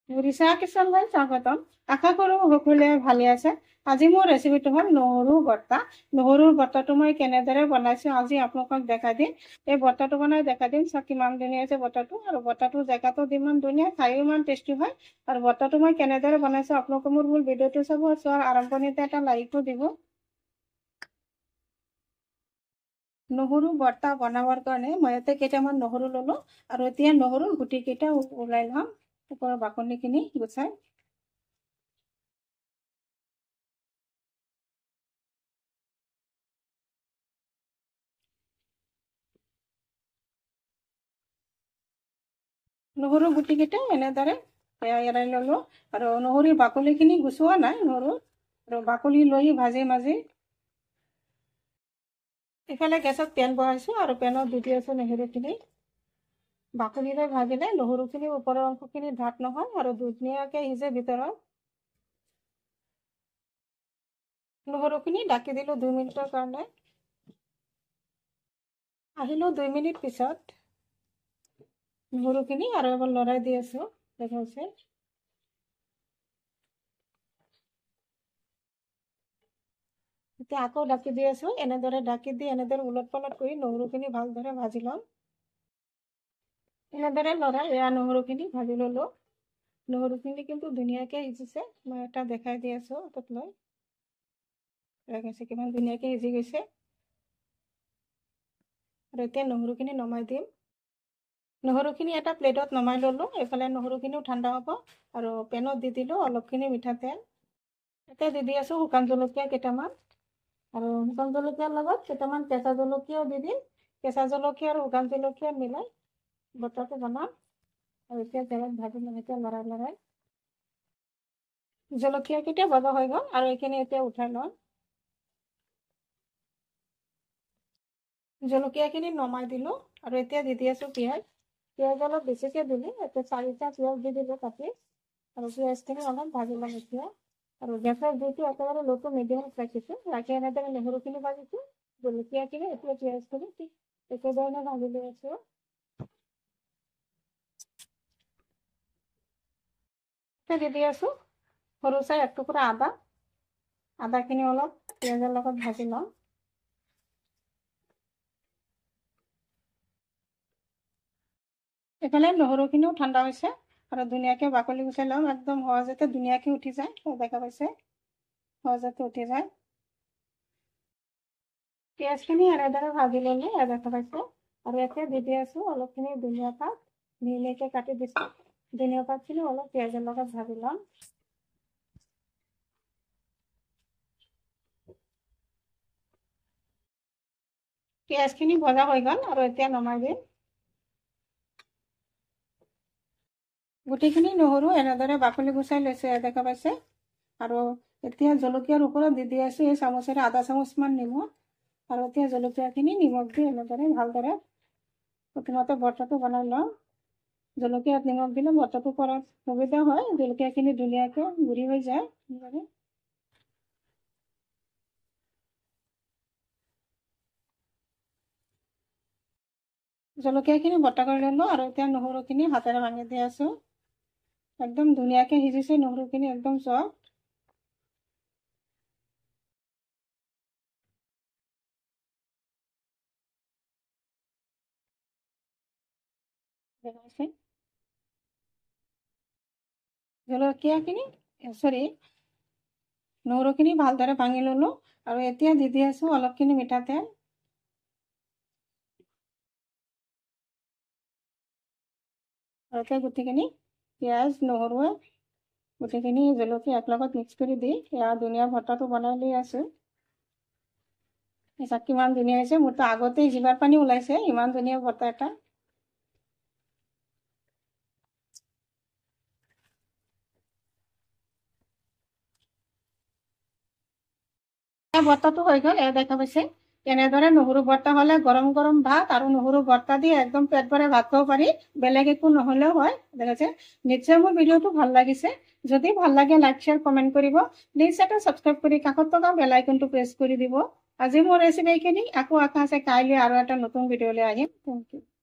উৰিষ্যা কিচেনলৈ স্বাগতম। আশা কৰোঁ সকলোৱে ভালে আছে। আজি মোৰ ৰেচিপিটো হ'ল নহৰু ভৰ্তা। নহৰুৰ ভৰ্তাটো মই কেনেদৰে বনাইছোঁ আজি আপোনালোকক দেখাই দিম। এই ভৰ্তাটো বনাই দেখাই দিম। চাওক কিমান ধুনীয়া হৈছে ভৰ্তাটো, আৰু ভৰ্তাটোৰ জেগাটো যিমান ধুনীয়া, খায়ো ইমান টেষ্টি হয়। আৰু ভৰ্তাটো মই কেনেদৰে বনাইছোঁ আপোনালোকে মোৰ ভিডিঅ'টো চাব, চোৱাৰ আৰম্ভণিতে এটা লাইকো দিব। নহৰু ভৰ্তা বনাবৰ কাৰণে মই ইয়াতে কেইটামান নহৰু ল'লোঁ, আৰু এতিয়া নহৰুৰ গুটিকেইটা ওলাই ল'ম, ওপৰৰ বাকলিখিনি গুচাই। নহৰু গুটিকেইটা এনেদৰে এৰাই ল'লোঁ, আৰু নহৰুৰ বাকলিখিনি গুচোৱা নাই নহৰু, আৰু বাকলি লৈ ভাজি ইফালে গেছত পেন বহাইছোঁ, আৰু পেনত দি আছোঁ নহৰুখিনি। বাকলিৰে ভাজিলে নহৰুখিনি ওপৰৰ অংশখিনি ঢাক নহয়, আৰু ধুনীয়াকৈ সিজে ভিতৰত। নহৰুখিনি ঢাকি দিলোঁ 2 মিনিটৰ কাৰণে। আহিলোঁ 2 মিনিট পিছত। নহৰুখিনি আৰু এবাৰ লৰাই দি আছোঁ, দেখাইছে। এতিয়া আকৌ ঢাকি দি আছোঁ। এনেদৰে ঢাকি দি এনেদৰে উলট পালট কৰি নহৰুখিনি ভালদৰে ভাজি ল'ম। এনেদৰে লৰাই নহৰুখিনি ভাজি ল'লোঁ। নহৰুখিনি কিন্তু ধুনীয়াকৈ সিজিছে। মই এটা দেখাই দি আছোঁ হাতত লৈ, দেখাইছে কিমান ধুনীয়াকৈ সিজি গৈছে। আৰু এতিয়া নহৰুখিনি নমাই দিম। নহৰুখিনি এটা প্লেটত নমাই ল'লোঁ। এইফালে নহৰুখিনিও ঠাণ্ডা হ'ব, আৰু পেনত দি দিলোঁ অলপখিনি মিঠাতেল। এতিয়া দি আছোঁ শুকান জলকীয়া কেইটামান, আৰু শুকান জলকীয়াৰ লগত কেইটামান কেঁচা জলকীয়াও দি দিম। কেঁচা জলকীয়া আৰু শুকান জলকীয়া মিলাই ভৰ্তাটো বনাম। আৰু এতিয়া তেলত ভাজি ল'ম, এতিয়া লৰাই জলকীয়াকেইটা ভজা হৈ গ'ল, আৰু এইখিনি এতিয়া উঠাই ল'ম। জলকীয়াখিনি নমাই দিলোঁ, আৰু এতিয়া দি আছোঁ পিঁয়াজ। পিঁয়াজ অলপ বেছিকৈ দিলোঁ, এতিয়া 4টা পিঁয়াজ দি দিলোঁ কাটি, আৰু পিঁয়াজখিনি অলপ ভাজি ল'ম এতিয়া। আৰু গেছৰ জুইটো একেবাৰে লোটো মিডিয়ামত ৰাখিছোঁ, ৰাখি এনেদৰে নহৰুখিনি ভাজিছোঁ, জলকীয়াখিনি, এতিয়া পিঁয়াজখিনি ঠিক একেধৰণে ভাজি লৈ আছোঁ। দি আছোঁ সৰু চাই 1 টুকুৰা আদা। আদাখিনি অলপ পিঁয়াজৰ লগত ভাজি ল'ম। এইফালে নহৰুখিনিও ঠাণ্ডা হৈছে, আৰু ধুনীয়াকৈ বাকলি গুচাই ল'ম। একদম সহজতে ধুনীয়াকৈ উঠি যায়, দেখা পাইছে, সহজতে উঠি যায়। পিঁয়াজখিনি এনেদৰে ভাজি ল'লে দেখা পাইছে, আৰু এতিয়া দি আছোঁ অলপখিনি ধনিয়া পাত, মিহিকৈ কাটি দিছোঁ। ধনিয়া পাতখিনি অলপ পিঁয়াজৰ লগত ভাজি ল'ম। পিঁয়াজখিনি ভজা হৈ গ'ল, আৰু এতিয়া নমাই দিম। গোটেইখিনি নহৰু এনেদৰে বাকলি গুচাই লৈছে, দেখা পাইছে। আৰু এতিয়া জলকীয়াৰ ওপৰত দি আছোঁ এই চামুচেৰে আধা চামুচমান নিমখ, আৰু এতিয়া জলকীয়াখিনি নিমখ দি এনেদৰে ভালদৰে প্ৰথমতে ভৰ্তাটো বনাই লওঁ। জলকীয়াত নিমখ দিলে ভৰ্তাটো কৰাত সুবিধা হয়, জলকীয়াখিনি ধুনীয়াকৈ গুড়ি হৈ যায়। জলকীয়াখিনি ভৰ্তা কৰি ল'লোঁ, আৰু এতিয়া নহৰুখিনি হাতেৰে ভাঙি দি আছোঁ। একদম ধুনীয়াকৈ সিজিছে নহৰুখিনি, একদম চফ্ট। নহৰুখিনি ভালদৰে ভাঙি ল'লোঁ, আৰু এতিয়া দি আছোঁ অলপখিনি মিঠাতেল। আৰু এতিয়া গোটেইখিনি পিঁয়াজ, নহৰু, গোটেইখিনি জলকীয়া একলগত মিক্স কৰি দি ধুনীয়া ভৰ্তাটো বনাই লৈ আছোঁ। চাওক কিমান ধুনীয়া হৈছে, মোৰতো আগতেই জিভাৰ পানী ওলাইছে, ইমান ধুনীয়া ভৰ্তা এটা। ভৰ্তাটো হৈ গ'ল, দেখা পাইছে। এনেদৰে নহৰু ভৰ্তা হ'লে গৰম গৰম ভাত আৰু নহৰু ভৰ্তা দি একদম পেট ভৰাই ভাত খাব পাৰি, বেলেগ একো নহ'লেও হয়, দেখাইছে। নিশ্চয় মোৰ ভিডিঅ'টো ভাল লাগিছে। যদি ভাল লাগে লাইক, শ্বেয়াৰ, কমেণ্ট কৰিব। প্লিজ এটা ছাবস্ক্ৰাইব কৰি কাষত থকা বেল আইকনটো প্ৰেছ কৰি দিব। আজি মোৰ ৰেচিপি এইখিনি। আকৌ আশা আছে কাইলৈ আৰু এটা নতুন ভিডিঅ'লৈ আহিম। Thank U.